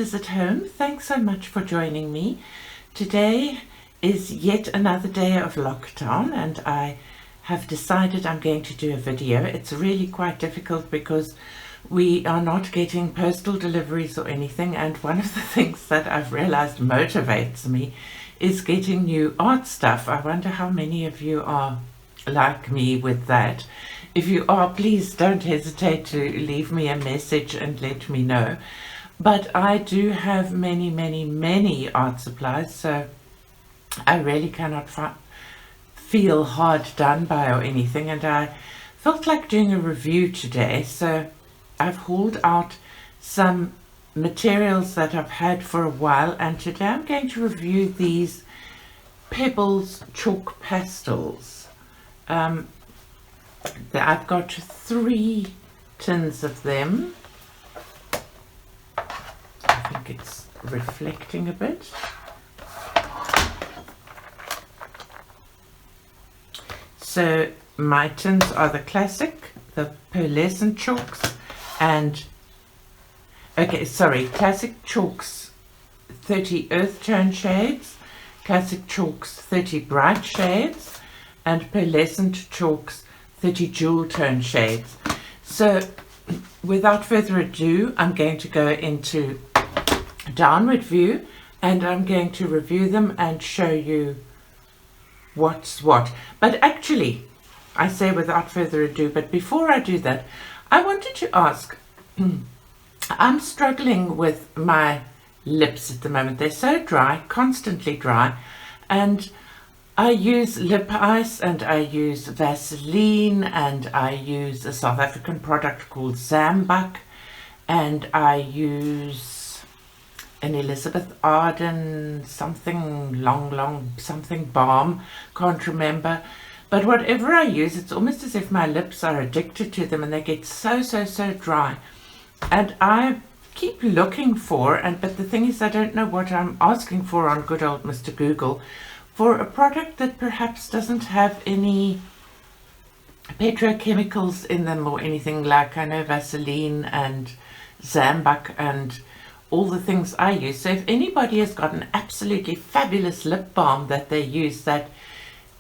Visit Home. Thanks so much for joining me. Today is yet another day of lockdown and I have decided I'm going to do a video. It's really quite difficult because we are not getting postal deliveries or anything, and one of the things that I've realized motivates me is getting new art stuff. I wonder how many of you are like me with that. If you are, please don't hesitate to leave me a message and let me know. But I do have many art supplies, so I really cannot feel hard done by or anything, and I felt like doing a review today, so I've hauled out some materials that I've had for a while, and today I'm going to review these Pebbles Chalk pastels. I've got 3 tins of them. I think it's reflecting a bit. So my tins are the classic, the pearlescent chalks, and classic chalks 30 earth tone shades, classic chalks 30 bright shades, and pearlescent chalks 30 jewel tone shades. So without further ado, I'm going to go into downward view and I'm going to review them and show you what's what. But actually, I say without further ado, but before I do that, I wanted to ask, I'm struggling with my lips at the moment. They're so dry, constantly dry, and I use lip ice and I use Vaseline and I use a South African product called Zambuk, and I use an Elizabeth Arden something something balm, can't remember. But whatever I use, it's almost as if my lips are addicted to them and they get so dry. And I keep looking for, but the thing is I don't know what I'm asking for on good old Mr. Google, for a product that perhaps doesn't have any petrochemicals in them or anything, like I know Vaseline and Zambuk and all the things I use. So if anybody has got an absolutely fabulous lip balm that they use that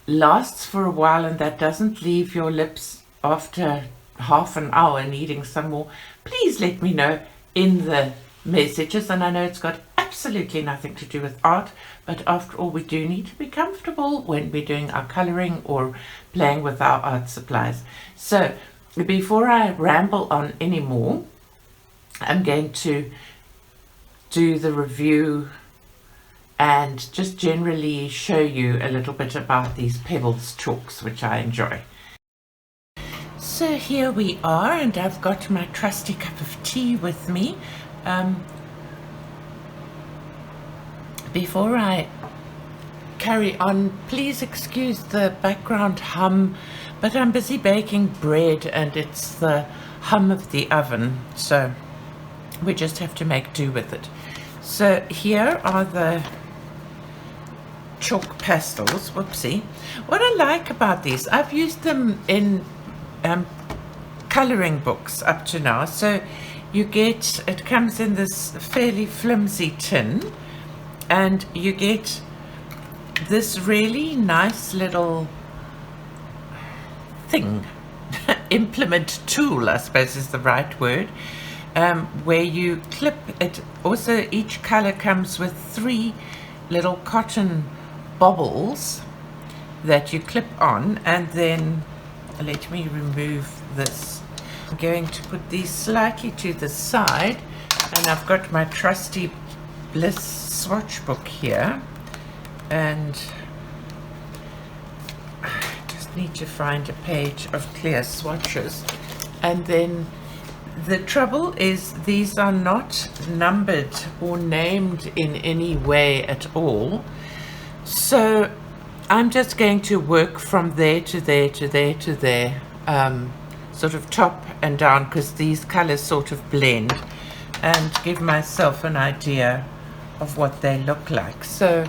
lasts for a while and that doesn't leave your lips after half an hour needing some more, please let me know in the messages. And I know it's got absolutely nothing to do with art, but after all, we do need to be comfortable when we're doing our coloring or playing with our art supplies. So before I ramble on anymore, I'm going to do the review and just generally show you a little bit about these Pebbles chalks, which I enjoy. So here we are, and I've got my trusty cup of tea with me. Before I carry on, please excuse the background hum, but I'm busy baking bread and it's the hum of the oven, so we just have to make do with it. So here are the chalk pastels. Whoopsie. What I like about these, I've used them in coloring books up to now. So you get, it comes in this fairly flimsy tin, and you get this really nice little thing, implement tool, I suppose is the right word, where you clip it. Also, each color comes with 3 little cotton bobbles that you clip on, and then let me remove this. I'm going to put these slightly to the side, and I've got my trusty Bliss swatch book here, and I just need to find a page of clear swatches. And then the trouble is these are not numbered or named in any way at all, so I'm just going to work from there to there to there to there, sort of top and down, because these colors sort of blend, and give myself an idea of what they look like. So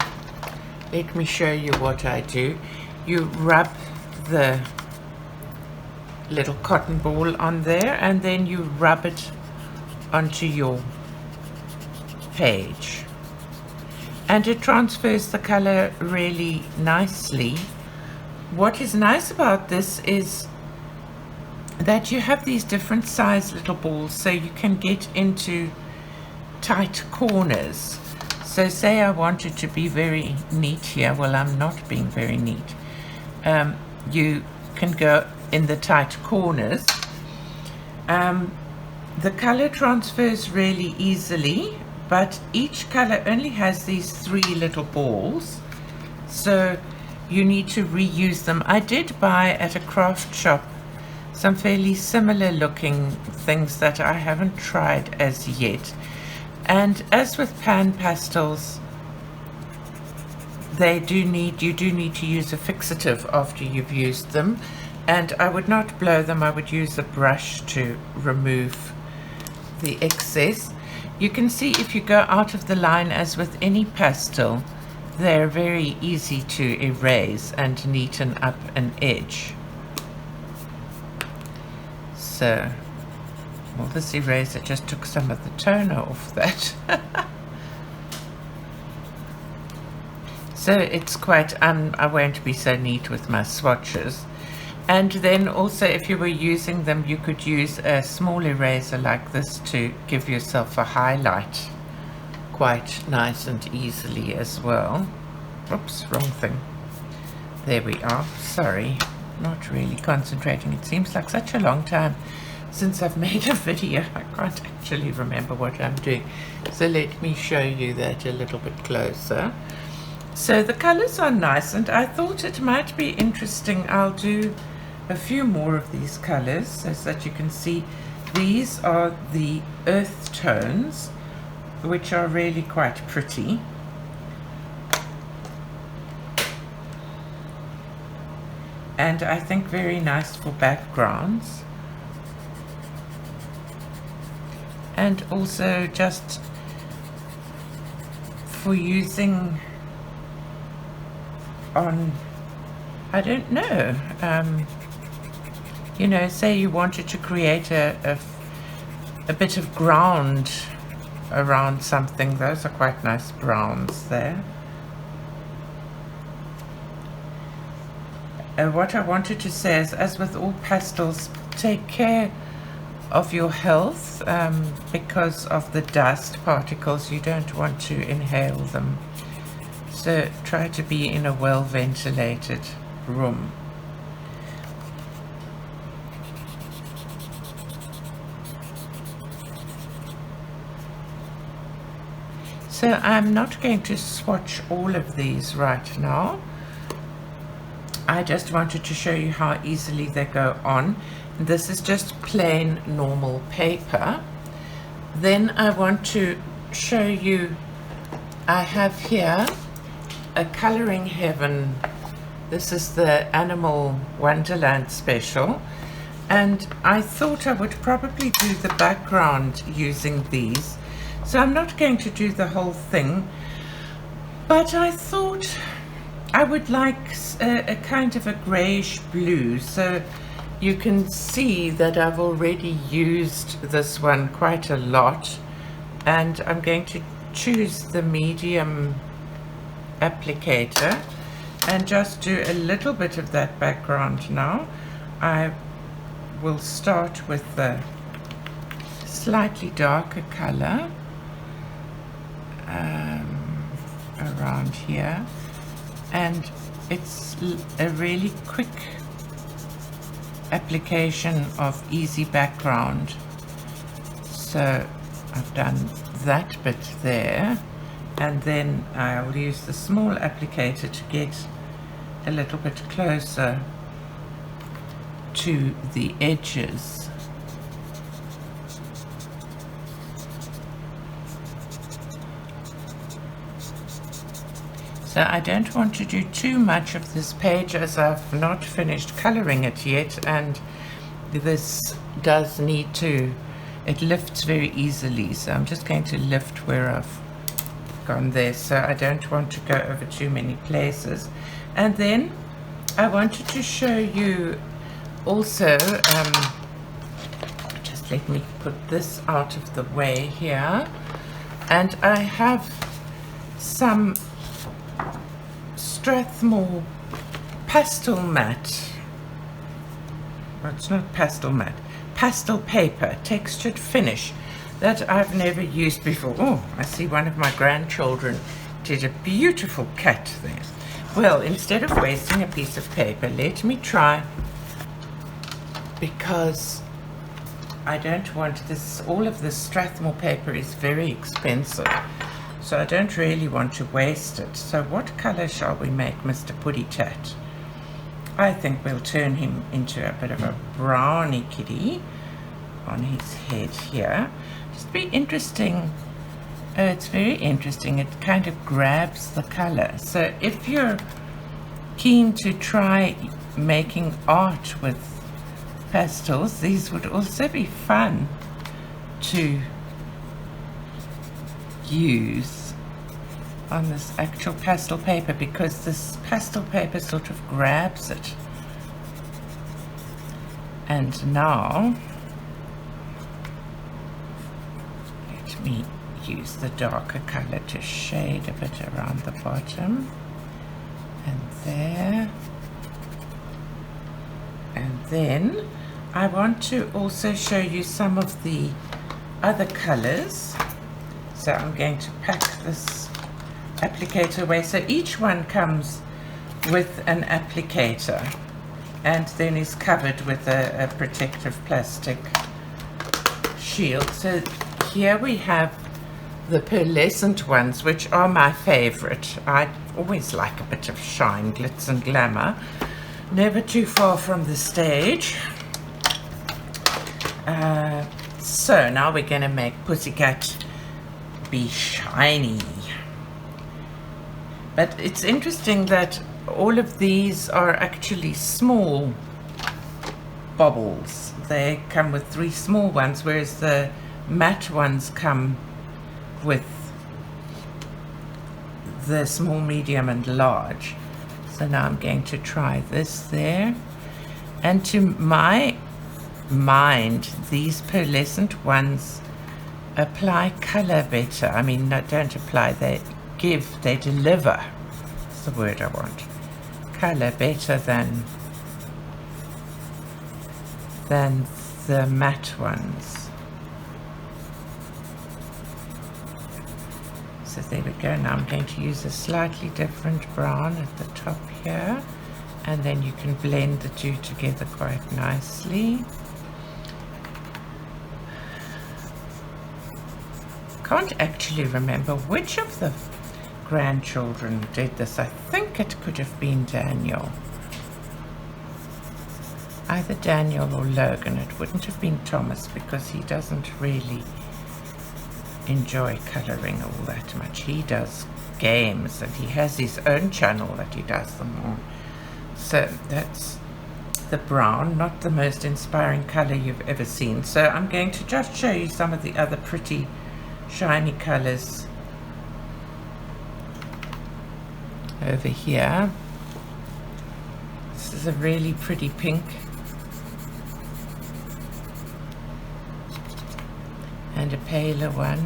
let me show you what I do. You rub the little cotton ball on there, and then you rub it onto your page, and it transfers the color really nicely. What is nice about this is that you have these different size little balls, so you can get into tight corners. So say I want it to be very neat here. Well, I'm not being very neat. You can go in the tight corners. The color transfers really easily, but each color only has these 3 little balls, so you need to reuse them. I did buy at a craft shop some fairly similar looking things that I haven't tried as yet. And as with pan pastels, you do need to use a fixative after you've used them, and I would not blow them. I would use a brush to remove the excess. You can see if you go out of the line, as with any pastel, they're very easy to erase and neaten up an edge. So, well, this eraser just took some of the toner off that. So it's quite, I won't be so neat with my swatches. And then also, if you were using them, you could use a small eraser like this to give yourself a highlight quite nice and easily as well. Oops, wrong thing. There we are. Sorry, not really concentrating. It seems like such a long time since I've made a video. I can't actually remember what I'm doing. So let me show you that a little bit closer. So the colors are nice, and I thought it might be interesting. I'll do a few more of these colors so that you can see. These are the earth tones, which are really quite pretty. And I think very nice for backgrounds. And also just for using on, I don't know, you know, say you wanted to create a bit of ground around something. Those are quite nice browns there. What I wanted to say is, as with all pastels, take care of your health because of the dust particles. You don't want to inhale them. So try to be in a well ventilated room. So I'm not going to swatch all of these right now. I just wanted to show you how easily they go on. This is just plain normal paper. Then I want to show you, I have here a Colouring Heaven. This is the Animal Wonderland special, and I thought I would probably do the background using these. So I'm not going to do the whole thing, but I thought I would like a kind of a greyish blue, so you can see that I've already used this one quite a lot, and I'm going to choose the medium applicator and just do a little bit of that background now. I will start with the slightly darker color around here, and it's a really quick application of easy background. So I've done that bit there, and then I'll use the small applicator to get a little bit closer to the edges. So I don't want to do too much of this page, as I've not finished coloring it yet, and this does need to, it lifts very easily, so I'm just going to lift where I've gone there, so I don't want to go over too many places. And then I wanted to show you also, just let me put this out of the way here. And I have some Strathmore pastel matte. Well, it's not pastel matte. Pastel paper, textured finish, that I've never used before. Oh, I see one of my grandchildren did a beautiful cut there. Well, instead of wasting a piece of paper, let me try, because I don't want this, all of this Strathmore paper is very expensive, so I don't really want to waste it. So what color shall we make Mr. Puddy Tat? I think we'll turn him into a bit of a browny kitty on his head here. Just be interesting. Oh, it's very interesting. It kind of grabs the color. So if you're keen to try making art with pastels, these would also be fun to use on this actual pastel paper, because this pastel paper sort of grabs it. And now let me use the darker color to shade a bit around the bottom, and there. And then I want to also show you some of the other colors. So I'm going to pack this applicator away. So each one comes with an applicator and then is covered with a protective plastic shield. So here we have the pearlescent ones, which are my favorite. I always like a bit of shine, glitz and glamour, never too far from the stage. So now we're going to make Pussycat be shiny. But it's interesting that all of these are actually small baubles. They come with 3 small ones, whereas the matte ones come with the small, medium and large. So now I'm going to try this there. And to my mind, these pearlescent ones apply color better. I mean, no, don't apply, they give, they deliver, that's the word I want, color better than the matte ones. So there we go. Now I'm going to use a slightly different brown at the top here, and then you can blend the two together quite nicely. Can't actually remember which of the grandchildren did this. I think it could have been Daniel. Either Daniel or Logan. It wouldn't have been Thomas, because he doesn't really enjoy coloring all that much. He does games and he has his own channel that he does them on. So that's the brown, not the most inspiring color you've ever seen. So I'm going to just show you some of the other pretty shiny colors over here. This is a really pretty pink, and a paler one,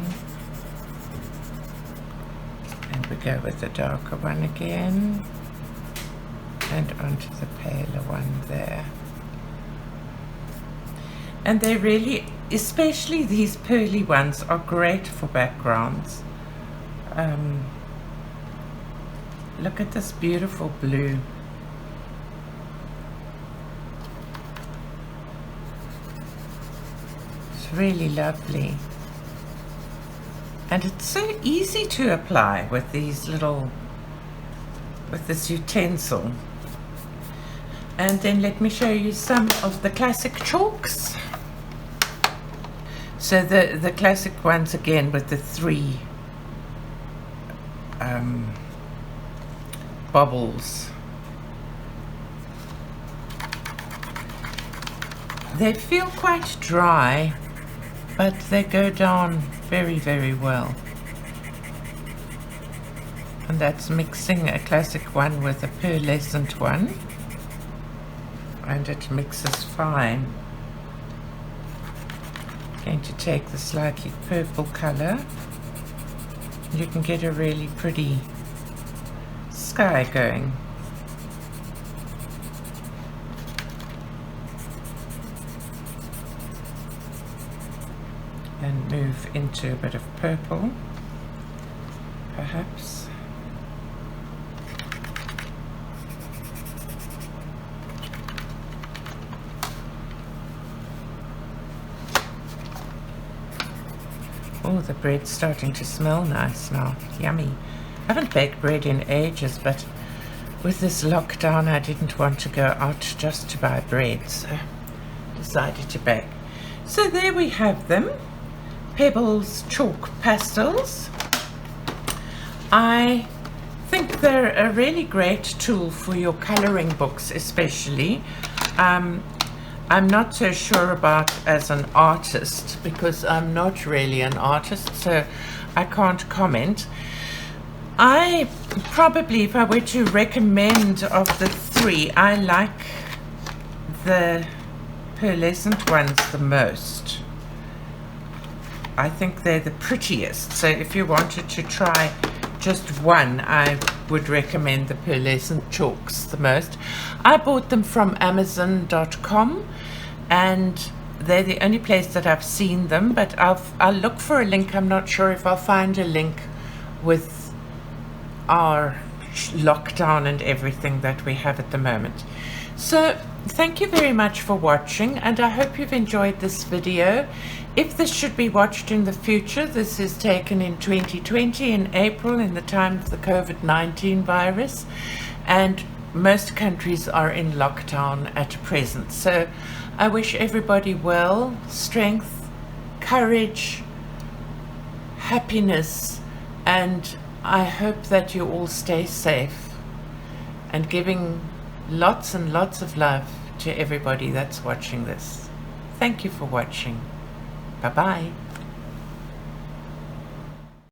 and we go with the darker one again, and onto the paler one there. And they really, especially these pearly ones, are great for backgrounds. Look at this beautiful blue. It's really lovely. And it's so easy to apply with these little, with this utensil. And then let me show you some of the classic chalks. So the classic ones again with the 3 bubbles. They feel quite dry, but they go down very, very well. And that's mixing a classic one with a pearlescent one, and it mixes fine. Going to take the slightly purple color you can get a really pretty sky going. And move into a bit of purple, perhaps. Oh, the bread's starting to smell nice now. Yummy. I haven't baked bread in ages, but with this lockdown I didn't want to go out just to buy bread, so decided to bake. So there we have them. Pebbles Chalk pastels. I think they're a really great tool for your coloring books, especially. I'm not so sure about as an artist, because I'm not really an artist, so I can't comment. I probably, if I were to recommend of the three, I like the pearlescent ones the most. I think they're the prettiest, so if you wanted to try just one, I would recommend the pearlescent chalks the most. I bought them from Amazon.com, and they're the only place that I've seen them, but I'll look for a link. I'm not sure if I'll find a link with our lockdown and everything that we have at the moment. So thank you very much for watching, and I hope you've enjoyed this video. If this should be watched in the future, this is taken in 2020 in April, in the time of the COVID-19 virus, and most countries are in lockdown at present. So I wish everybody well, strength, courage, happiness, and I hope that you all stay safe, and giving lots and lots of love to everybody that's watching this. Thank you for watching. Bye-bye.